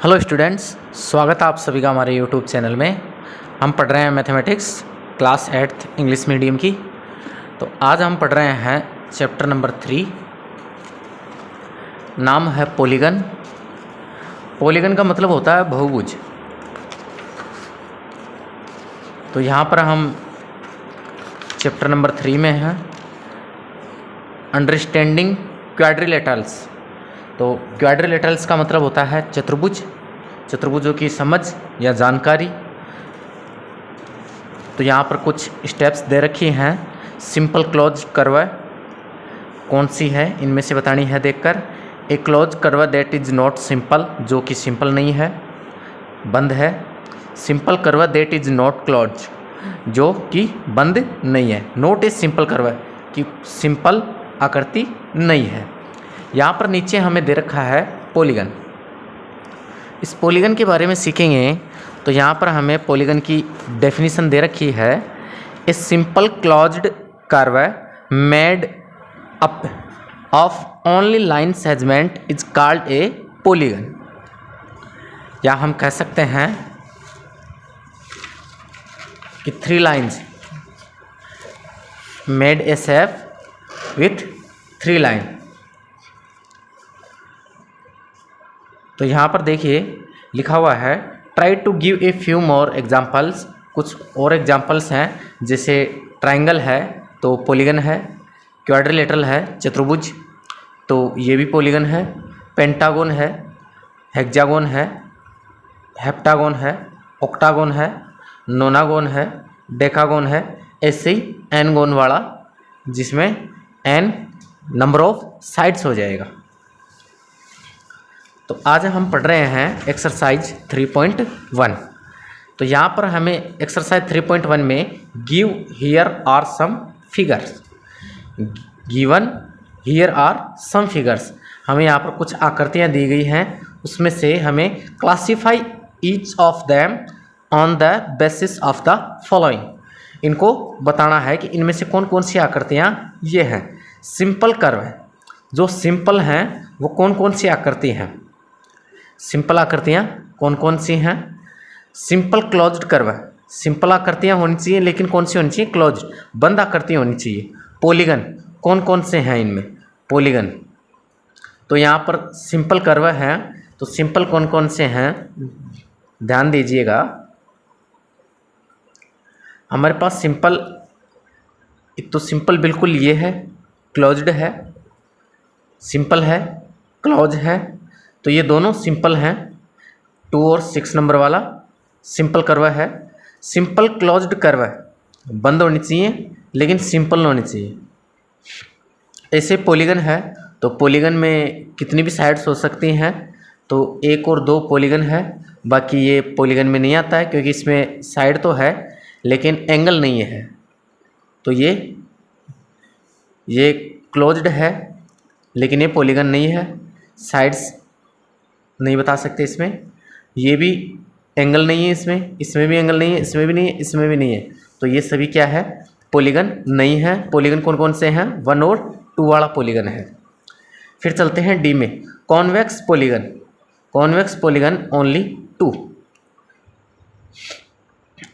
Hello students, स्वागत है आप सभी का हमारे यूट्यूब चैनल में। हम पढ़ रहे हैं mathematics class 8th English medium की। तो आज हम पढ़ रहे हैं चैप्टर नंबर 3, नाम है पॉलीगन। पॉलीगन का मतलब होता है बहुभुज। तो यहाँ पर हम चैप्टर नंबर 3 में हैं, अंडरस्टैंडिंग क्वाड्रिलेटरल्स। तो क्वाड्रिलेटरल्स का मतलब होता है चतुर्भुज, चतुर्भुजों की समझ या जानकारी। तो यहाँ पर कुछ स्टेप्स दे रखी हैं। सिंपल क्लोज कर्व कौन सी है इनमें से बतानी है देखकर। A close curve that is not simple, जो कि सिंपल नहीं है, बंद है। Simple curve that is not close, जो कि बंद नहीं है। नॉट इज सिंपल कर्व, कि सिंपल आकृति नहीं है। यहाँ पर नीचे हमें दे रखा है पॉलीगन। इस पॉलीगन के बारे में सीखेंगे। तो यहाँ पर हमें पॉलीगन की डेफिनेशन दे रखी है। A simple closed curve made up of only line segment is called a polygon. या हम कह सकते हैं कि 3 lines made a shape with 3 line. तो यहाँ पर देखिए लिखा हुआ है, try to give a few more examples. कुछ और एग्जाम्पल्स हैं, जैसे ट्राइंगल है तो पॉलीगन है, क्वाड्रिलेटरल है चतुर्भुज, तो ये भी पॉलीगन है। पेंटागोन है, हेक्सागोन है, हेप्टागोन है, ऑक्टागोन है, नोनागोन है, डेकागोन है, ऐसे ही एनगोन वाला, जिसमें एन नंबर ऑफ साइड्स हो जाएगा। तो आज हम पढ़ रहे हैं एक्सरसाइज 3.1। तो यहाँ पर हमें एक्सरसाइज 3.1 में give here are some figures, given here are some figures, हमें यहाँ पर कुछ आकृतियाँ दी गई हैं। उसमें से हमें classify each of them on the basis of the following, इनको बताना है कि इनमें से कौन कौन सी आकृतियाँ ये हैं। सिंपल कर्व है, जो सिंपल हैं वो कौन कौन सी आकृति हैं, सिंपल आकृतियाँ कौन कौन सी हैं। सिंपल क्लोज्ड कर्व, सिंपल आकृतियाँ होनी चाहिए, लेकिन कौन सी होनी चाहिए, क्लोज्ड, बंद आकृति होनी चाहिए। पॉलीगन कौन कौन से हैं इनमें, पॉलीगन। तो यहाँ पर सिंपल कर्व हैं, तो सिंपल कौन कौन से हैं ध्यान दीजिएगा। हमारे पास सिंपल, एक तो सिंपल बिल्कुल ये है, क्लोज्ड है, सिंपल है, क्लोज है, तो ये दोनों सिंपल हैं। 2 और 6 नंबर वाला सिंपल कर्व है। सिंपल क्लोज्ड कर्व बंद होनी चाहिए, लेकिन सिंपल होनी चाहिए। ऐसे पॉलीगन है, तो पॉलीगन में कितनी भी साइड्स हो सकती हैं, तो 1 और 2 पॉलीगन है। बाकी ये पॉलीगन में नहीं आता है, क्योंकि इसमें साइड तो है लेकिन एंगल नहीं है। तो ये क्लोज्ड है, लेकिन ये पॉलीगन नहीं है, साइड्स नहीं बता सकते इसमें। ये भी एंगल नहीं है, इसमें भी एंगल नहीं है, इसमें भी नहीं है, इसमें भी नहीं है। तो ये सभी क्या है, पॉलीगन नहीं है। पॉलीगन कौन कौन से हैं, 1 और 2 वाला पॉलीगन है। फिर चलते हैं डी में, convex polygon. Convex polygon only 2।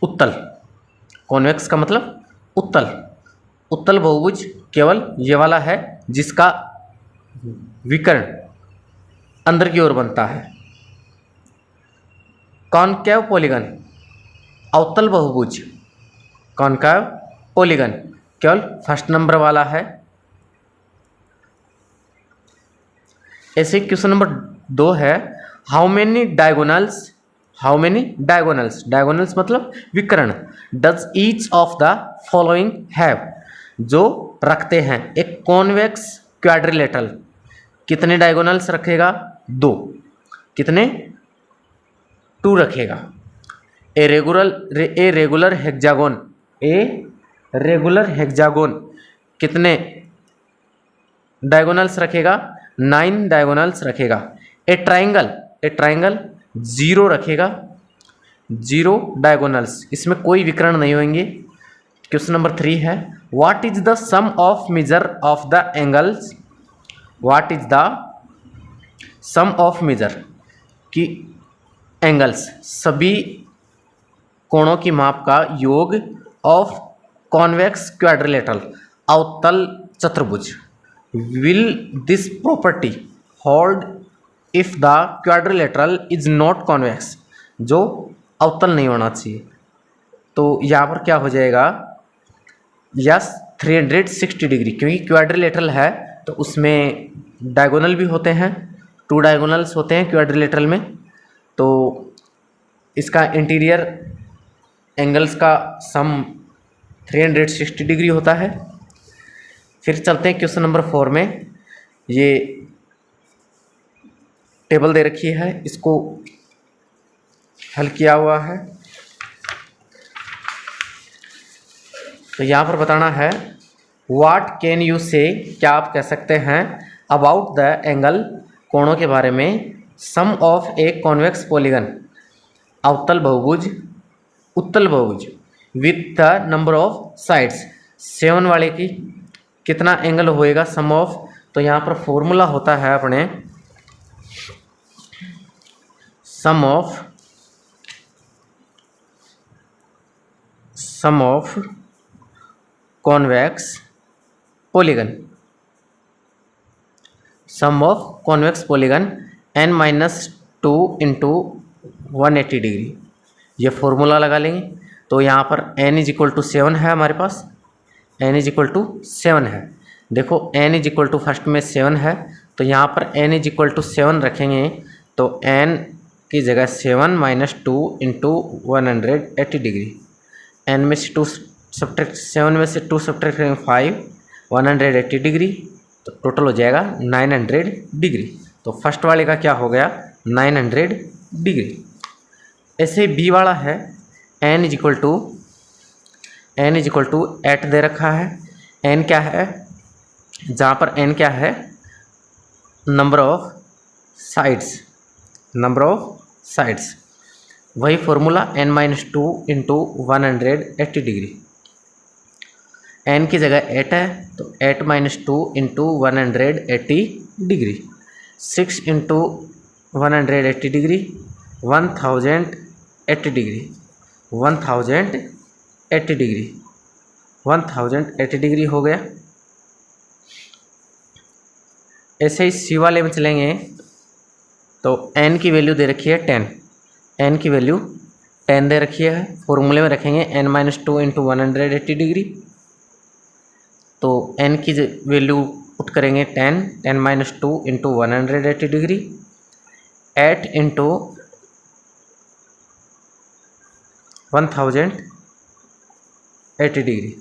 उत्तल, कॉन्वेक्स का मतलब उत्तल, उत्तल बहुभुज केवल ये वाला है जिसका विकर्ण अंदर की ओर बनता है। कॉनकेव पॉलीगन, अवतल बहुभुज, कॉनकेव पॉलीगन केवल फर्स्ट नंबर वाला है। ऐसे क्वेश्चन नंबर 2 है, how many diagonals, how many diagonals, diagonals मतलब विकर्ण, does each of the following have, जो रखते हैं एक कॉन्वेक्स क्वाड्रिलेटरल, कितने डायगोनल्स रखेगा, 2, कितने, 2 रखेगा। A regular hexagon, a regular hexagon कितने डायगोनल्स रखेगा, 9 डायगोनल्स रखेगा। ए ट्राइंगल 0 रखेगा, 0 डायगोनल्स, इसमें कोई विकर्ण नहीं होंगे। क्वेश्चन नंबर 3 है, what is the sum of measure of the angles, what is the sum of measure, कि एंगल्स, सभी कोणों की माप का योग ऑफ कॉन्वेक्स क्वाड्रिलेटरल, अवतल चतुर्भुज। Will this property hold if the quadrilateral is not convex, जो अवतल नहीं होना चाहिए। तो यहाँ पर क्या हो जाएगा, यस 360 डिग्री, क्योंकि क्वाड्रिलेटरल है तो उसमें डायगोनल भी होते हैं, 2 डायगोनल्स होते हैं क्वाड्रिलेटरल में, तो इसका इंटीरियर एंगल्स का सम 360 डिग्री होता है। फिर चलते हैं क्वेश्चन नंबर 4 में। ये टेबल दे रखी है, इसको हल किया हुआ है। तो यहाँ पर बताना है व्हाट कैन यू से, क्या आप कह सकते हैं, अबाउट द एंगल, कोणों के बारे में, सम ऑफ ए कॉन्वेक्स पॉलीगन, अवतल बहुभुज, उत्तल बहुभुज, with the number of sides, 7 वाले की कितना एंगल होएगा, सम ऑफ। तो यहाँ पर फॉर्मूला होता है अपने sum of convex polygon, sum of convex polygon n-2 into 180 degree, ये फॉर्मूला लगा लेंगे। तो यहाँ पर n इज इक्वल टू 7 है हमारे पास, n इज इक्वल टू 7 है। देखो n is equal to first में 7 है, तो यहाँ पर n इज इक्वल टू 7 रखेंगे, तो n की जगह 7 - 2 इंटू 180 डिग्री, n में से 2 सब्ट्रैक्ट, 7 में से 2 सब्ट्रैक्ट करेंगे 5, 180 डिग्री, तो टोटल हो जाएगा 900 डिग्री। तो फर्स्ट वाले का क्या हो गया, 900 डिग्री। ऐसे बी वाला है n इज इक्वल टू 8 दे रखा है। n क्या है, जहाँ पर n क्या है, नंबर ऑफ साइड्स, वही formula n-2 into 180 degree. n की जगह 8 है, तो 8 - 2 into 180 degree, 6 into 180 degree, 1080 degree, 1080 degree हो गया। ऐसे ही सी वाले में चलेंगे, तो n की वैल्यू दे रखी है 10, n की वैल्यू 10 दे रखी है, फॉर्मूले में रखेंगे n-2 इंटू 180 डिग्री, तो n की वैल्यू पुट करेंगे 10 - 2 into 180 degree, 8 into 1080 degree,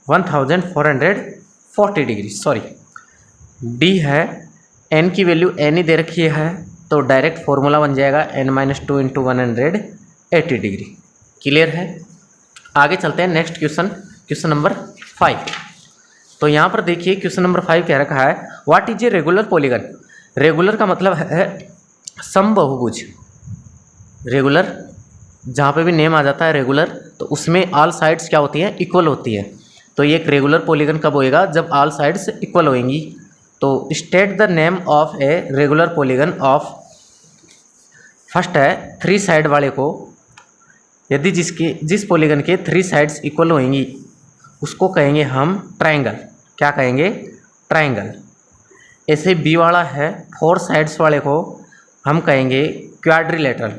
1440 degree, sorry. D है, n की वैल्यू n ही दे रखी है, तो डायरेक्ट फॉर्मूला बन जाएगा n-2 इंटू 180 डिग्री। क्लियर है। आगे चलते हैं नेक्स्ट क्वेश्चन नंबर 5। तो यहाँ पर देखिए क्वेश्चन नंबर 5 कह रखा है what is a regular polygon. Regular का मतलब है समबाहुभुज। रेगुलर जहाँ पे भी नेम आ जाता है रेगुलर, तो उसमें ऑल साइड्स क्या होती हैं, इक्वल होती है। तो ये एक रेगुलर पॉलीगन कब होएगा, जब ऑल साइड्स इक्वल होएंगी। तो state the name of a regular polygon of, first है 3 साइड वाले को, यदि जिस पॉलीगन के 3 साइड्स इक्वल होंगी उसको कहेंगे हम ट्रायंगल। क्या कहेंगे, ट्रायंगल। ऐसे बी वाला है 4 साइड्स वाले को हम कहेंगे क्वाड्रिलेटरल।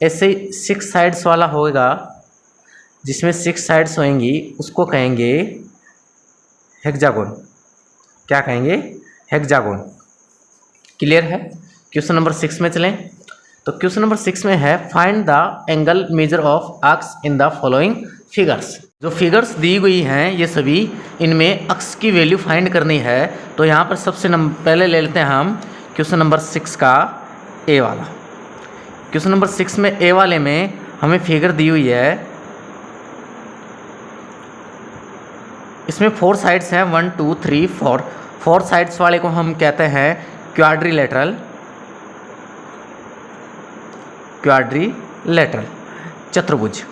ऐसे 6 साइड्स वाला होगा, जिसमें 6 साइड्स होंगी उसको कहेंगे हेक्सागोन। क्या कहेंगे, हेक्सागोन। क्लियर है। क्वेश्चन नंबर 6 में चलें। तो क्वेश्चन नंबर 6 में है find the angle measure of arcs in the following figures. जो फिगर्स दी गई हैं ये सभी, इनमें अक्स की वैल्यू फाइंड करनी है। तो यहाँ पर सबसे पहले ले लेते हैं हम क्वेश्चन नंबर 6 का ए वाला। क्वेश्चन नंबर 6 में ए वाले में हमें फिगर दी हुई है, इसमें 4 साइड्स हैं 1 2 3 4। 4 साइड्स वाले को हम कहते हैं क्वाड्रिलेटरल चतुर्भुज।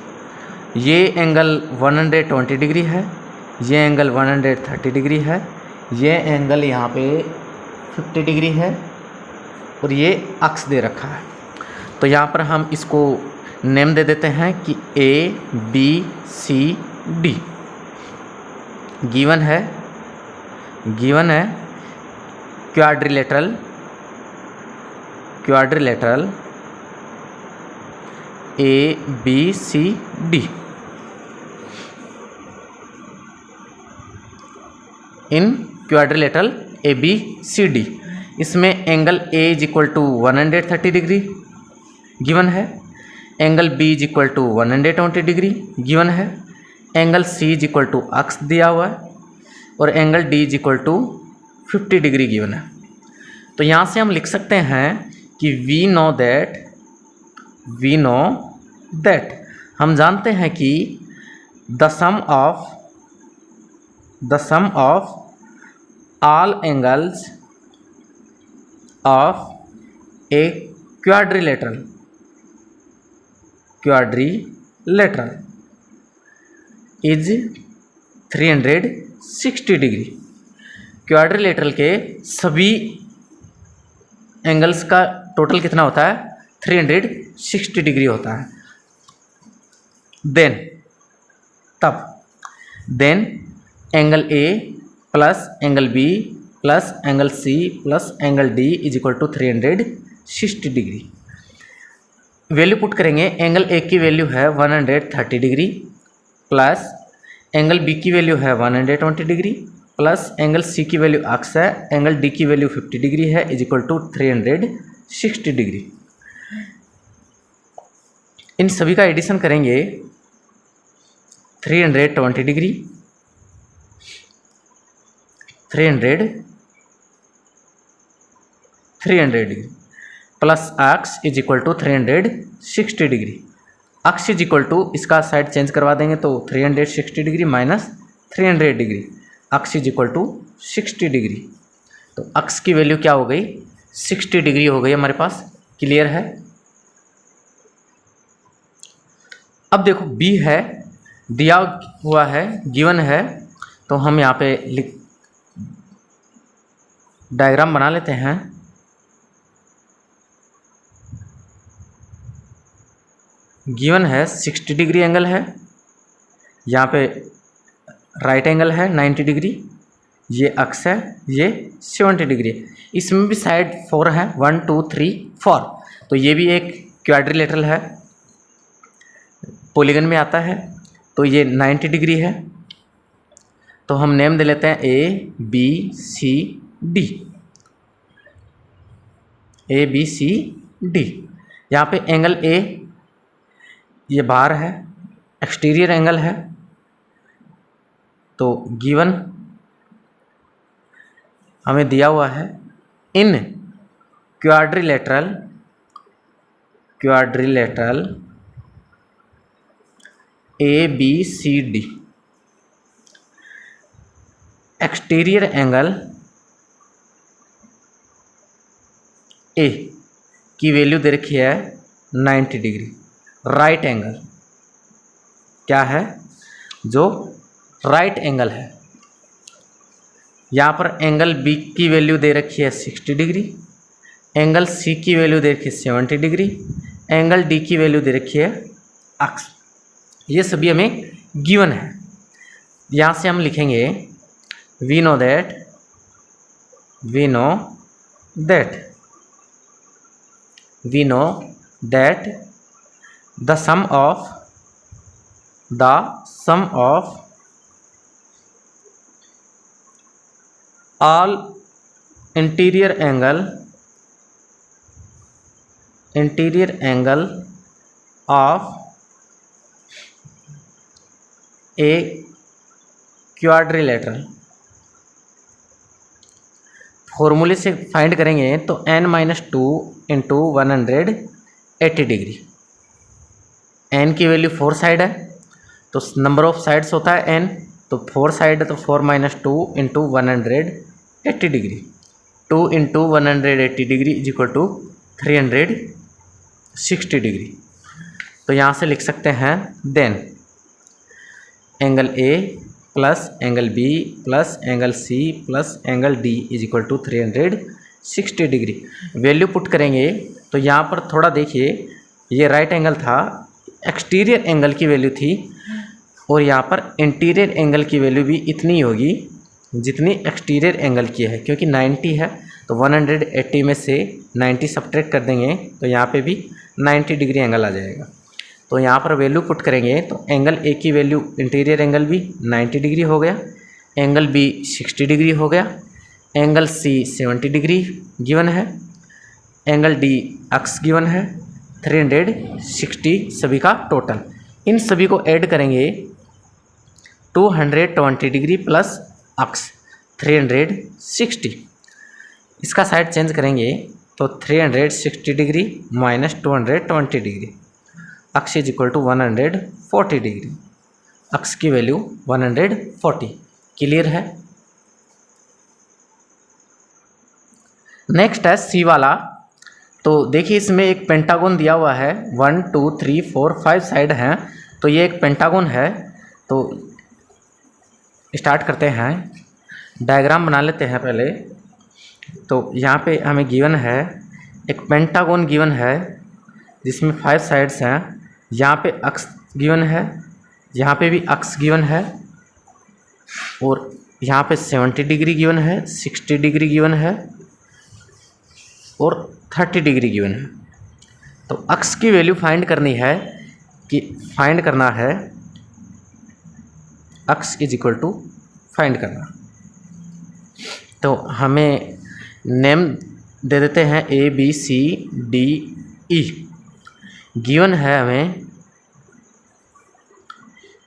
ये एंगल 120 डिग्री है, ये एंगल 130 डिग्री है, ये एंगल यहाँ पे 50 डिग्री है और ये अक्स दे रखा है। तो यहाँ पर हम इसको नेम दे देते हैं कि ABCD गिवन है quadrilateral ABCD in quadrilateral ABCD। इसमें angle A is equal to 130 degree given है, angle B is equal to 120 degree given है, angle C is equal to x दिया हुआ है और angle D is equal to 50 degree given है। तो यहाँ से हम लिख सकते हैं कि वी नो दैट हम जानते हैं कि the sum of all angles of a quadrilateral is 360 degree. Quadrilateral के सभी एंगल्स का टोटल कितना होता है? 360 डिग्री होता है। Then angle A plus angle B plus angle C plus angle D is equal to 360 degree. Value put करेंगे, angle A की वैल्यू है 130 डिग्री प्लस एंगल B की वैल्यू है 120 डिग्री प्लस एंगल C की value x है, angle D की value 50 degree है is equal to 360 degree. इन सभी का एडिशन करेंगे 320 degree 300 degree plus x is equal to 360 degree. X is equal to, इसका साइड चेंज करवा देंगे तो 360 degree minus 300 degree, x is equal to 60 degree. तो अक्स की वैल्यू क्या हो गई? 60 डिग्री हो गई हमारे पास। क्लियर है? अब देखो B है, दिया हुआ है, गिवन है, तो हम यहाँ पे डायग्राम बना लेते हैं। गिवन है 60 डिग्री एंगल है, यहाँ पे राइट एंगल है 90 डिग्री, ये अक्स है, ये 70 डिग्री। इसमें भी साइड 4 है, 1 2 3 4, तो ये भी एक क्वाड्रिलेटरल है, पॉलीगन में आता है, तो ये 90 डिग्री है। तो हम नेम दे लेते हैं ABCD। यहाँ पे एंगल A ये बाहर है, एक्सटीरियर एंगल है, तो गिवन हमें दिया हुआ है इन quadrilateral ABCD exterior angle A की वैल्यू दे रखी है 90 डिग्री। राइट एंगल क्या है? जो राइट एंगल है, यहाँ पर एंगल B की वैल्यू दे रखी है 60 डिग्री, एंगल C की वैल्यू दे रखी है 70 डिग्री, एंगल D की वैल्यू दे रखी है अक्स। ये सभी हमें गिवन है। यहाँ से हम लिखेंगे we know that the sum of all interior angle of a quadrilateral, फॉर्मूले से फाइंड करेंगे तो n-2 इंटू 180 डिग्री। n की वैल्यू 4 साइड है, तो नंबर ऑफ साइड्स होता है n, तो 4 साइड है तो 4 - 2 into 180 degree, 2 into 180 degree is equal to 360 degree. तो यहाँ से लिख सकते हैं then angle A plus angle B plus angle C plus angle D is equal to 360 degree. Value put करेंगे तो यहाँ पर थोड़ा देखिए, ये राइट एंगल था, एक्सटीरियर एंगल की वैल्यू थी, और यहाँ पर इंटीरियर एंगल की वैल्यू भी इतनी होगी जितनी एक्सटीरियर एंगल की है, क्योंकि 90 है तो 180 में से 90 सब्ट्रैक्ट कर देंगे तो यहाँ पे भी 90 डिग्री एंगल आ जाएगा। तो यहाँ पर वैल्यू पुट करेंगे तो एंगल ए की वैल्यू इंटीरियर एंगल भी 90 डिग्री हो गया, एंगल बी 60 डिग्री हो गया, एंगल सी 70 डिग्री गिवन है, एंगल डी अक्स गिवन है, 360 सभी का टोटल। इन सभी को ऐड करेंगे 220 डिग्री प्लस अक्स 360। इसका साइड चेंज करेंगे तो 360 degree minus 220 degree, x is equal to 140 degree, x की वैल्यू 140। क्लियर है। नेक्स्ट है सी वाला। तो देखिए इसमें एक पेंटागन दिया हुआ है, 1 2 3 4 5 साइड हैं, तो ये एक पेंटागन है। तो स्टार्ट करते हैं, डायग्राम बना लेते हैं पहले। तो यहाँ पे हमें गिवन है एक पेंटागन गिवन है जिसमें 5 साइड्स हैं, यहाँ पे अक्स गिवन है, यहाँ पे भी अक्स गिवन है, और यहाँ पे 70 डिग्री गिवन है, 60 डिग्री गिवन है और 30 डिग्री गिवन है। तो अक्स की वैल्यू फाइंड करनी है, कि फाइंड करना है x is equal to find करना। तो हमें नेम दे देते हैं A B C D E. Given है हमें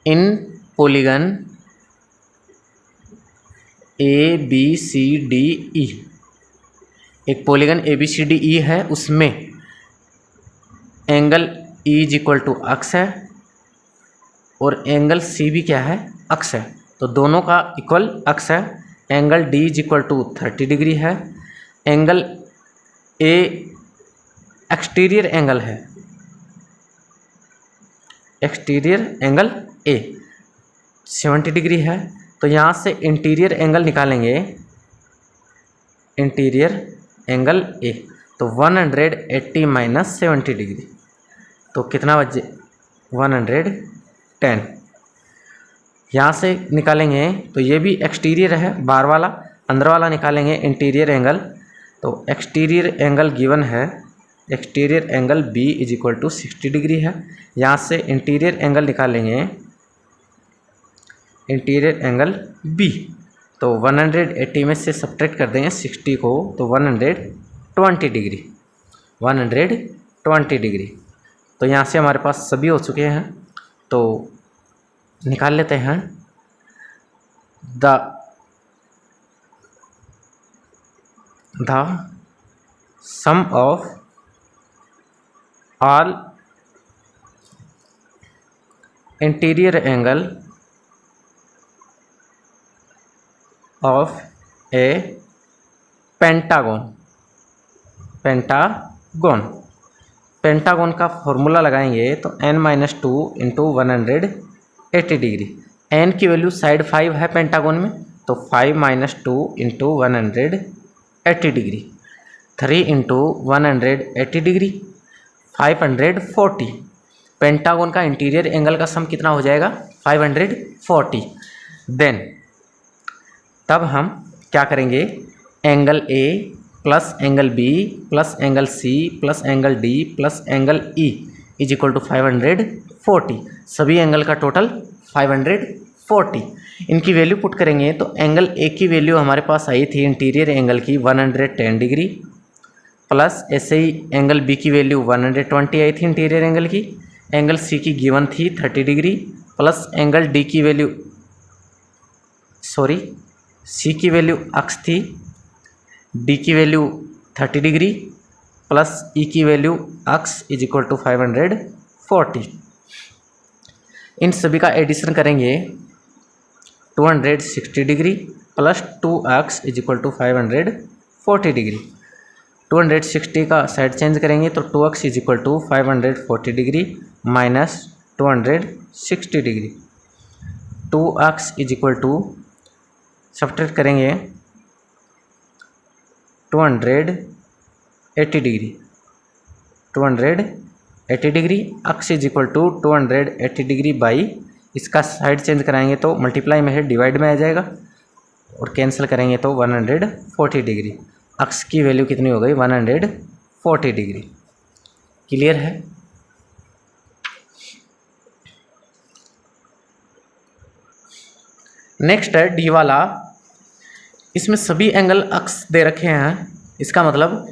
in polygon A B C D E, एक polygon A B C D E है, उसमें angle E is equal to x है और एंगल सी भी क्या है, अक्स है। तो दोनों का इक्वल अक्स है। Angle D is equal to 30 degree है, एंगल ए एक्सटीरियर एंगल है, एक्सटीरियर एंगल ए 70 डिग्री है। तो यहाँ से इंटीरियर एंगल निकालेंगे, इंटीरियर एंगल ए, तो 180 माइनस 70 डिग्री, तो कितना बचे 110। यहाँ से निकालेंगे तो ये भी एक्सटीरियर है, बाहर वाला, अंदर वाला निकालेंगे इंटीरियर एंगल। तो एक्सटीरियर एंगल गिवन है, exterior angle B is equal to 60 degree है। यहाँ से इंटीरियर एंगल निकालेंगे, इंटीरियर एंगल बी, तो 180 में से सब्ट्रैक्ट कर देंगे 60 को, तो 120 डिग्री, 120 डिग्री। तो यहाँ से हमारे पास सभी हो चुके हैं, तो निकाल लेते हैं। The sum of all interior angle of a pentagon, pentagon का फॉर्मूला लगाएंगे तो n-2 इंटू 180 डिग्री। n की वैल्यू साइड 5 है पेंटागन में, तो 5 - 2 into 180 degree, 3 into 180 degree 540। Pentagon का इंटीरियर एंगल का सम कितना हो जाएगा 540। देन तब हम क्या करेंगे, angle A plus angle B plus angle C plus angle D plus angle E is equal to 540। सभी एंगल का टोटल 540। इनकी वैल्यू पुट करेंगे तो एंगल ए की वैल्यू हमारे पास आई थी इंटीरियर एंगल की 110 डिग्री, प्लस ऐसे ही एंगल बी की वैल्यू 120 आई थी इंटीरियर एंगल की, एंगल सी की गिवन थी 30 डिग्री, प्लस एंगल डी की वैल्यू सी की वैल्यू अक्स थी, डी की वैल्यू 30 डिग्री प्लस ई की value x is equal to 540। इन सभी का एडिशन करेंगे 260 degree plus 2x is equal to 540 degree. 260 का साइड चेंज करेंगे तो 2x is equal to 540 degree minus 260 degree. 2x is equal to, subtract करेंगे 280 degree, 280 degree, x is equal to 280 degree by, इसका side change कराएंगे तो multiply में है, divide में आ जाएगा, और कैंसिल करेंगे तो 140 डिग्री। x की वैल्यू कितनी हो गई? 140 डिग्री। क्लियर है? नेक्स्ट है डी वाला, इसमें सभी एंगल x दे रखे हैं, इसका मतलब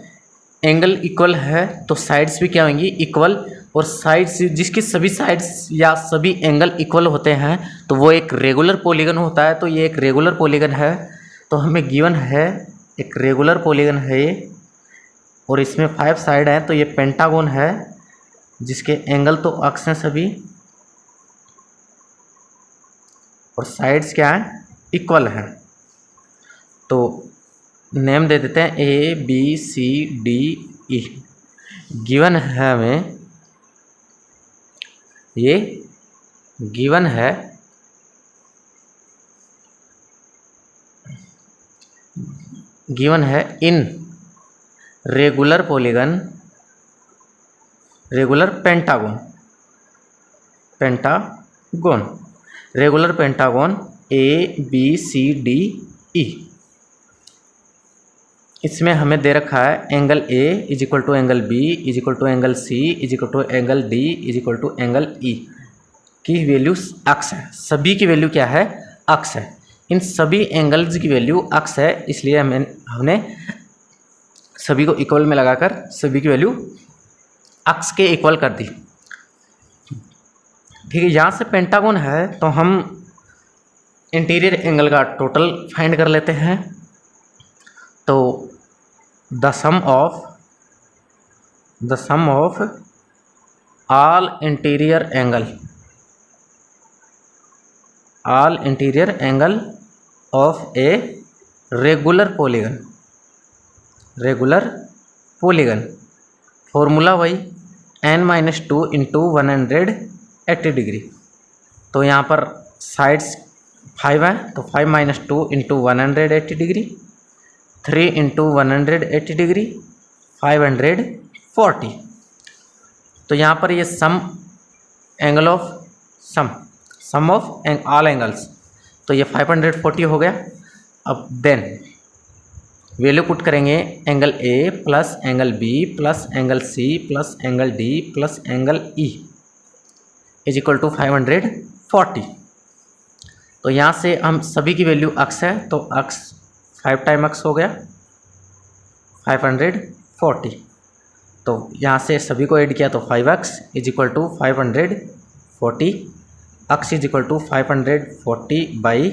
एंगल इक्वल है तो साइड्स भी क्या होंगी? इक्वल, और साइड्स जिसकी सभी साइड्स या सभी एंगल इक्वल होते हैं तो वो एक रेगुलर पॉलीगन होता है। तो ये एक रेगुलर पॉलीगन है, तो हमें गिवन है एक रेगुलर पॉलीगन है ये, और इसमें 5 साइड हैं, तो ये पेंटागन है जिसके एंगल तो x हैं सभी, और साइड्स क्या हैं? इक्वल हैं। तो नेम दे देते हैं A B C D E. Given है हमें, ये गिवन है in regular polygon, regular pentagon, regular pentagon A B C D E. इसमें हमें दे रखा है angle A is equal to angle B is equal to angle C is equal to angle D is equal to angle E की value x है। सभी की value क्या है? x है। इन सभी एंगल्स की वैल्यू x है, इसलिए हमने सभी को इक्वल में लगाकर सभी की वैल्यू x के इक्वल कर दी। ठीक है, यहाँ से पेंटागन है तो हम इंटीरियर एंगल का टोटल फाइंड कर लेते हैं। तो the sum of all interior angle of a regular polygon formula वही n-2 इंटू 180 डिग्री। तो यहाँ पर साइड्स 5 है तो 5 - 2 इंटू 180 डिग्री, 3 इंटू 180 डिग्री, 540। तो यहाँ पर ये सम ऑफ ऑल एंगल्स, तो ये 540 हो गया। अब देन वैल्यू पुट करेंगे angle A plus angle B plus angle C plus angle D plus angle E is equal to 540। तो यहाँ से हम सभी की वैल्यू x है तो x 5 टाइम x हो गया 540। तो यहाँ से सभी को ऐड किया तो 5x is equal to 540, x is equal to 540 by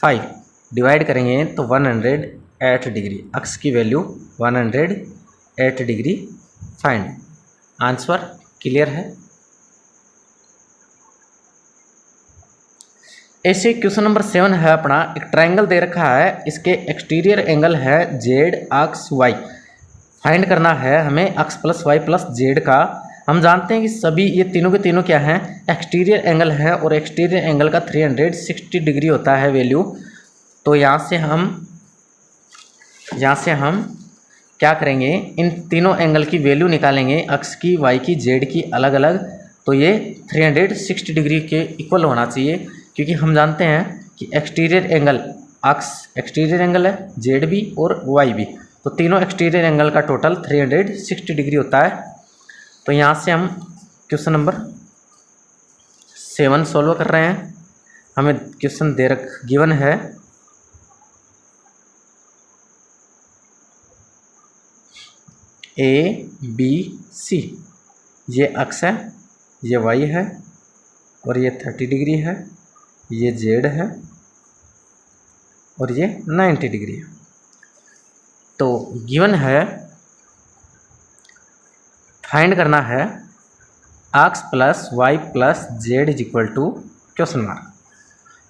5 divide करेंगे तो 108 डिग्री। x की value 108 degree find. Answer clear है। ऐसे क्वेश्चन नंबर 7 है अपना, एक ट्रायंगल दे रखा है, इसके एक्सटीरियर एंगल है z x y। फाइंड करना है हमें x plus y plus z का। हम जानते हैं कि सभी ये तीनों के तीनों क्या हैं? एक्सटीरियर एंगल है, और एक्सटीरियर एंगल का 360 डिग्री होता है वैल्यू। तो यहाँ से हम क्या करेंगे? इन तीनों एंगल की वैल्यू निकालेंगे, x की, y की, z की अलग अलग। तो ये 360 डिग्री के इक्वल होना चाहिए, क्योंकि हम जानते हैं कि exterior angle x exterior angle है, z भी और y भी, तो तीनों एक्सटीरियर एंगल का टोटल 360 डिग्री होता है। तो यहाँ से हम क्वेश्चन नंबर 7 सॉल्व कर रहे हैं। हमें क्वेश्चन गिवन है A B C, ये x है, ये y है, और ये 30 डिग्री है, ये z है, और ये 90 डिग्री है। तो गिवन है, फाइंड करना है x plus y plus z is equal to question mark,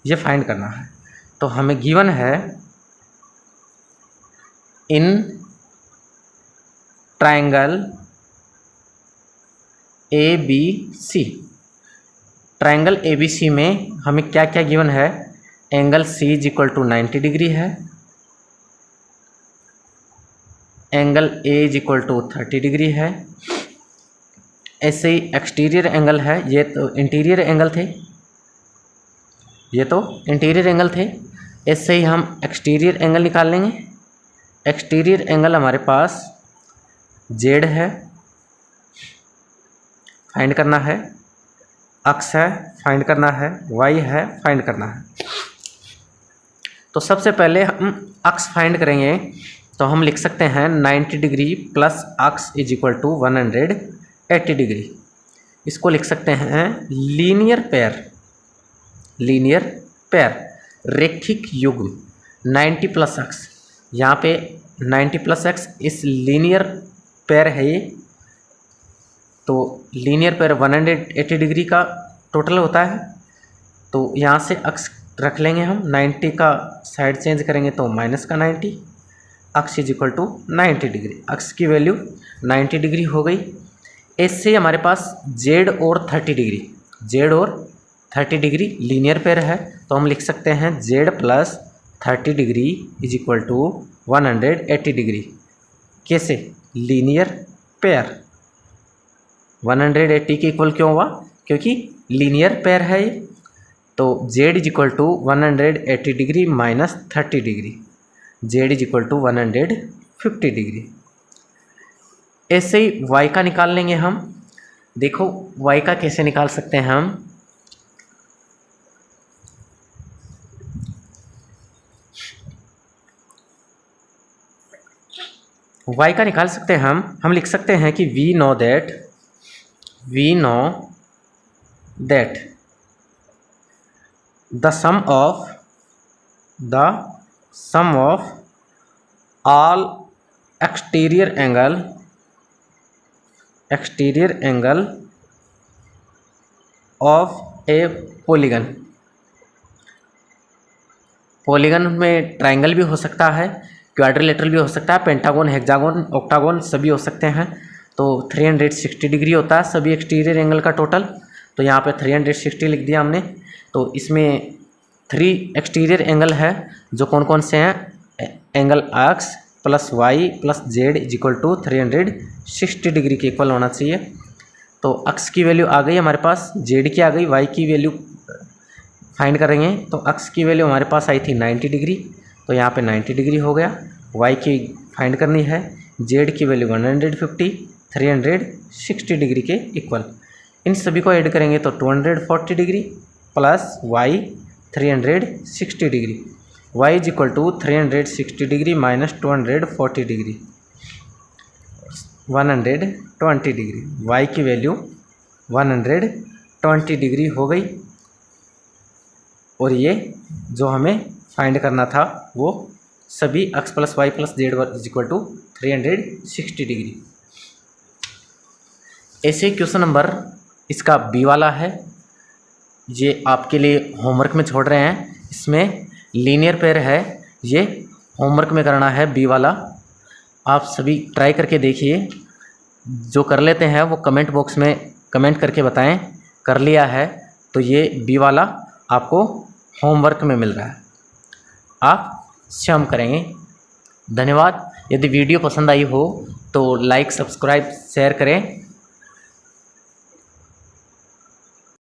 ये फाइंड करना है। तो हमें गिवन है in triangle A B C, triangle ABC में हमें क्या क्या गिवन है, angle C is equal to 90 degree है, angle A is equal to 30 degree है। ऐसे ही एक्सटीरियर एंगल है, ये तो इंटीरियर एंगल थे, ये तो इंटीरियर एंगल थे। ऐसे ही हम एक्सटीरियर एंगल निकाल लेंगे। एक्सटीरियर एंगल हमारे पास Z है, फाइंड करना है, अक्स है, फाइंड करना है, Y है, फाइंड करना है। तो सबसे पहले हम अक्स फाइंड करेंगे, तो हम लिख सकते हैं 90 degree plus x is equal to 180 degree. इसको लिख सकते हैं लीनियर पेयर, लीनियर पेयर, रेखिक युग्म 90 प्लस एक्स। यहाँ पे 90 प्लस एक्स इस लीनियर पेयर है ये, तो लीनियर पेयर 180 डिग्री का टोटल होता है। तो यहाँ से अक्स रख लेंगे हम, 90 का साइड चेंज करेंगे तो माइनस का 90, अक्स is equal to 90 degree. X की वैल्यू 90 डिग्री हो गई। इससे हमारे पास जेड और 30 डिग्री, जेड और 30 डिग्री लीनियर पेयर है, तो हम लिख सकते हैं z plus 30 degree is equal to 180 degree. कैसे? Linear pair. 180 के इक्वल क्यों हुआ? क्योंकि लीनियर पेयर है ये। तो z is equal to 180 degree minus 30 degree, z is equal to 150 degree. ऐसे ही वाई का निकाल लेंगे हम। देखो वाई का कैसे निकाल सकते हैं हम, वाई का निकाल सकते हैं हम लिख सकते हैं कि we know that the sum of all exterior angle of a polygon में ट्रायंगल भी हो सकता है, क्वाड्रिलेटरल भी हो सकता है, पेंटागन, हेक्सागन, ऑक्टागन सभी हो सकते हैं। तो 360 डिग्री होता है सभी एक्सटीरियर एंगल का टोटल। तो यहाँ पे 360 लिख दिया हमने। तो इसमें 3 एक्सटीरियर एंगल है, जो कौन कौन से हैं, angle x plus y plus z is equal to 360 degree के इक्वल होना चाहिए। तो एक्स की वैल्यू आ गई हमारे पास, जेड की आ गई, वाई की वैल्यू फाइंड करेंगे। तो एक्स की वैल्यू हमारे पास आई थी 90 डिग्री, तो यहाँ पे 90 डिग्री हो गया। वाई की फाइंड करनी है, जेड की वैल्यू 150, 360 डिग्री के इक्वल। इन सभी को ऐड करेंगे तो 240 degree plus y 360 degree, y is equal to 360 degree minus 240 degree, 120 degree. Y की वैल्यू 120 डिग्री हो गई। और ये जो हमें फाइंड करना था वो सभी x plus y plus z is equal to 360 degree. ऐसे क्वेश्चन नंबर इसका बी वाला है, ये आपके लिए होमवर्क में छोड़ रहे हैं। इसमें लीनियर पेयर है, ये होमवर्क में करना है बी वाला। आप सभी ट्राई करके देखिए, जो कर लेते हैं वो कमेंट बॉक्स में कमेंट करके बताएं कर लिया है। तो ये बी वाला आपको होमवर्क में मिल रहा है, आप स्वयं करेंगे। धन्यवाद। यदि वीडियो पसंद आई हो तो लाइक, सब्सक्राइब, शेयर करें।